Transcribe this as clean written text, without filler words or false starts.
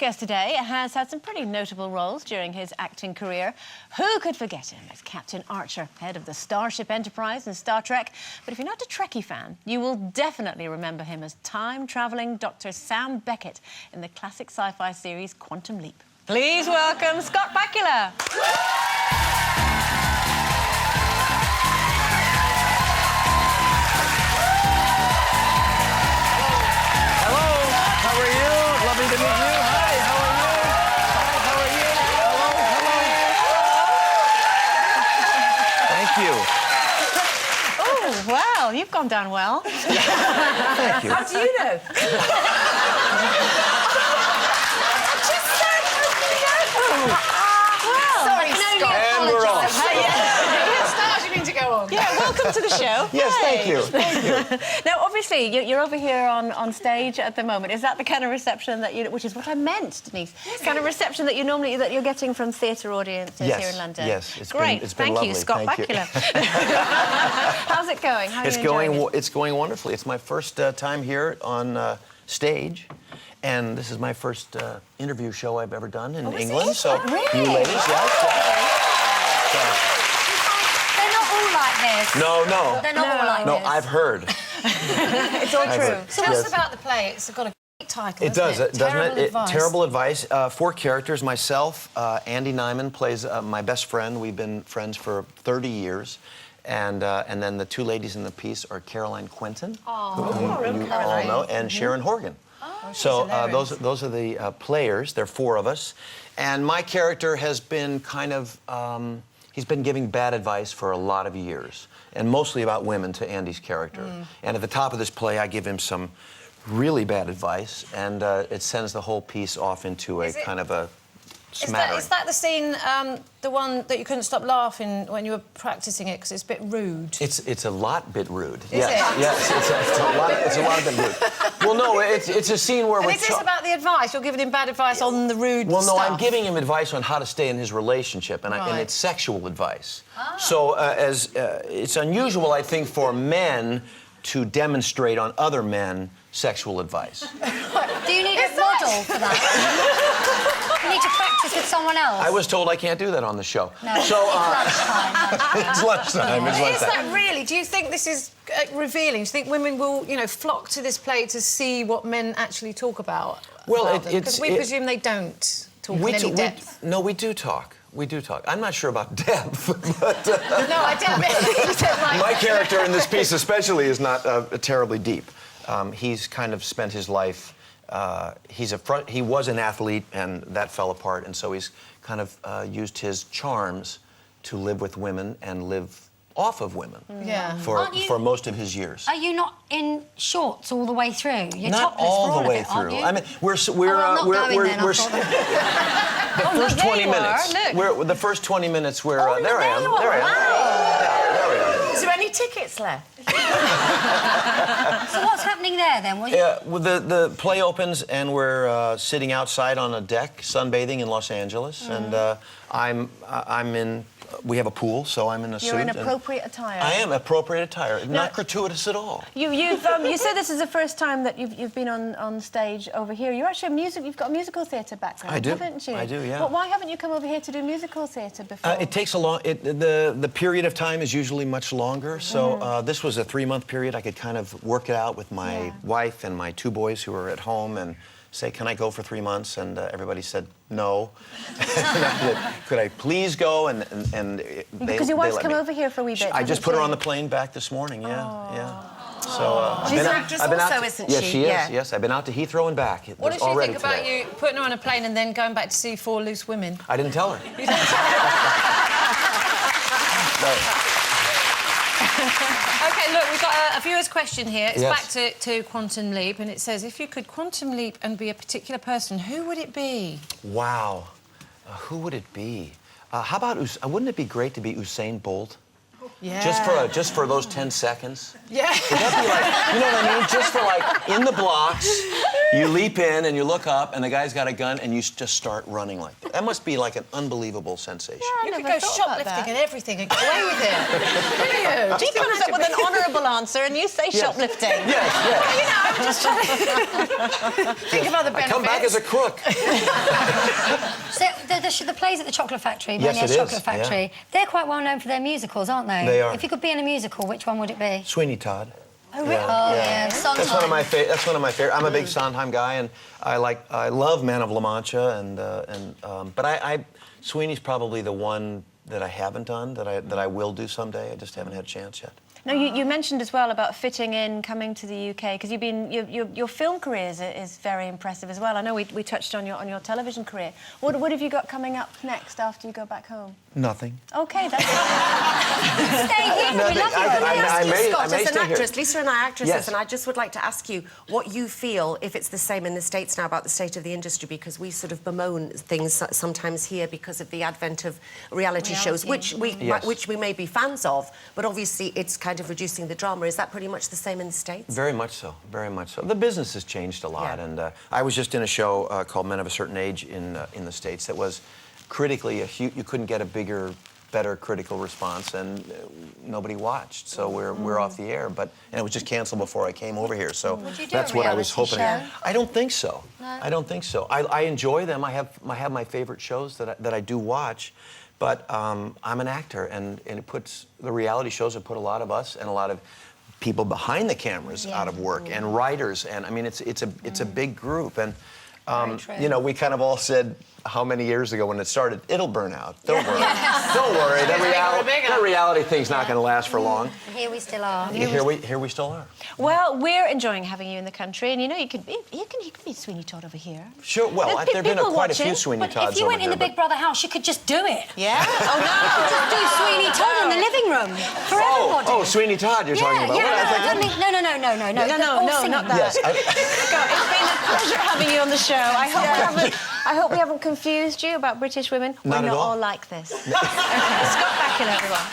guest today has had some pretty notable roles during his acting career. Who could forget him as Captain Archer, head of the Starship Enterprise in Star Trek? But if you're not a Trekkie fan, you will definitely remember him as time-travelling Dr. Sam Beckett in the classic sci-fi series Quantum Leap. Please welcome Scott Bakula. Lovely to meet you. Hi, how are you? Hi, how are you? Hello, hello. Thank you. Oh, well, you've gone down well. Thank you. How do you know? Sorry, Scott. And we're off. Yeah, welcome to the show. Yes, Hey. thank you. Thank you. Now, obviously, you're over here on stage at the moment. Is that the kind of reception that you, which is what I meant, Denise, kind of reception that you're getting from theatre audiences Yes, here in London? yes, it's great. been Thank lovely. you, Scott Thank you. Bakula. How's it going? How are It's you enjoying going. it? It's going wonderfully. It's my first time here on stage, and this is my first interview show I've ever done in England. So, Really? you ladies, yes. No. They're not all like No, this. I've heard. It's all true. Tell us about the play. It's got a great title. It does, doesn't doesn't it? Advice. Terrible Advice. 4 characters. Myself, Andy Nyman plays my best friend. We've been friends for 30 years. And then the 2 ladies in the piece are Caroline Quentin, whom you all know, and Sharon Horgan. So those are the players. There are 4 of us. And my character has been kind of... he's been giving bad advice for a lot of years, and mostly about women to Andy's character. And at the top of this play, I give him some really bad advice, and it sends the whole piece off into a kind of a smattering. Is that the scene, the one that you couldn't stop laughing when you were practising it because it's a bit rude? It's a lot bit rude. Is it? Yes, it's a lot bit rude. Well, no, it's a scene where And is this about the advice? You're giving him bad advice on the rude Well, no, stuff? I'm giving him advice on how to stay in his relationship, and it's sexual advice. So it's unusual, I think, for men to demonstrate on other men sexual advice. Do you need a model for that? You need to practice with someone else? I was told I can't do that on the show. No, so, it's lunchtime. Is that really? Do you think this is revealing? Do you think women will, flock to this play to see what men actually talk about? Well, because we presume they don't talk in any depth. No, we do talk. We do talk. I'm not sure about depth, but... No, I didn't. My character in this piece especially is not terribly deep. He's kind of spent his life... he was an athlete, and that fell apart, and so he's kind of used his charms to live with women and live off of women for most of his years. Are you not in shorts all the way through? You're Not topless all for all the way of it, aren't through. you? I mean, I'm not going then, I thought the first 20 minutes. The first 20 minutes. There I am. There I am. Yeah, there we are. Is there any tickets left? So what's happening there then? Well, the play opens and we're sitting outside on a deck, sunbathing in Los Angeles, and I'm in. We have a pool, so I'm in a suit. You're in appropriate attire. I am appropriate attire, not gratuitous at all. You said this is the first time that you've been on stage over here. You're actually you've got a musical theatre background, I do. haven't you? I do, yeah. But why haven't you come over here to do musical theatre before? It takes a long. The period of time is usually much longer. So this was a 3-month period. I could kind of work it out with my wife and my 2 boys who were at home and say, "Can I go for 3 months?" And everybody said no. Could I please go? And because your wife's come over here for a wee bit. I just put her on the plane back this morning. Yeah. So she's an actress also, isn't she? Yes, she is. Yeah. Yes, I've been out to Heathrow and back. What did she think about you putting her on a plane and then going back to see 4 loose women? I didn't tell her. You didn't tell her? No. OK, look, we've got a viewer's question here. It's Yes. back to Quantum Leap, and it says, if you could quantum leap and be a particular person, who would it be? Wow. Who would it be? How about... wouldn't it be great to be Usain Bolt? Yeah. Just for those 10 seconds? Yeah. Would that be like... You know what I mean? Just for, like, in the blocks, You leap in and you look up and the guy's got a gun and you just start running like that. That must be like an unbelievable sensation. You could go shoplifting and everything and get away with it. Brilliant. He comes up with an honourable answer and you say shoplifting. Yes. You know, I'm just trying to think of other benefits. I come back as a crook. So the plays at the Chocolate Factory, Yes, Benioff's it is, Chocolate Factory, yeah. they're quite well known for their musicals, aren't they? They are. If you could be in a musical, which one would it be? Sweeney Todd. Oh, really? Oh, yeah. That's one of my favorite. I'm a big Sondheim guy, and I love Man of La Mancha, but Sweeney's probably the one that I haven't done that I will do someday. I just haven't had a chance yet. Now, you mentioned as well about fitting in, coming to the UK, because your film career is very impressive as well. I know we touched on your television career. What have you got coming up next after you go back home? Nothing. OK, that's... Stay here, we love you. I may Scott, as an stay here. actress, Lisa and I are actresses, Yes. and I just would like to ask you what you feel, if it's the same in the States now, about the state of the industry, because we sort of bemoan things sometimes here because of the advent of reality shows, which we may be fans of, but obviously it's kind of reducing the drama. Is that pretty much the same in the States? Very much so, very much so. The business has changed a lot, and I was just in a show called Men of a Certain Age in the States that was critically you couldn't get a better critical response, and nobody watched, so we're off the air. And it was just canceled before I came over here, so that's what I was hoping. I don't think so. No? I don't think so. I enjoy them. I have my favorite shows that I do watch. But I'm an actor, and the reality shows have put a lot of us and a lot of people behind the cameras out of work, and writers, and I mean it's a big group, and you know, we kind of all said how many years ago when it started, it'll burn out. Don't worry. Don't worry. That reality thing's not going to last for long. Here we still are. Here we still are. Well, we're enjoying having you in the country, and you know you could be Sweeney Todd over here. Sure. Well, there've been quite a few Sweeney Todds over here. If you went in the Big Brother house, you could just do it. Yeah. Oh no. Just do Sweeney Todd in the living room for everybody. Oh, Sweeney Todd, you're talking about. No, not that. Yes. Scott, it's been a pleasure having you on the show. I hope we haven't confused you about British women. We're not all like this. Okay, Scott Bakula, everyone.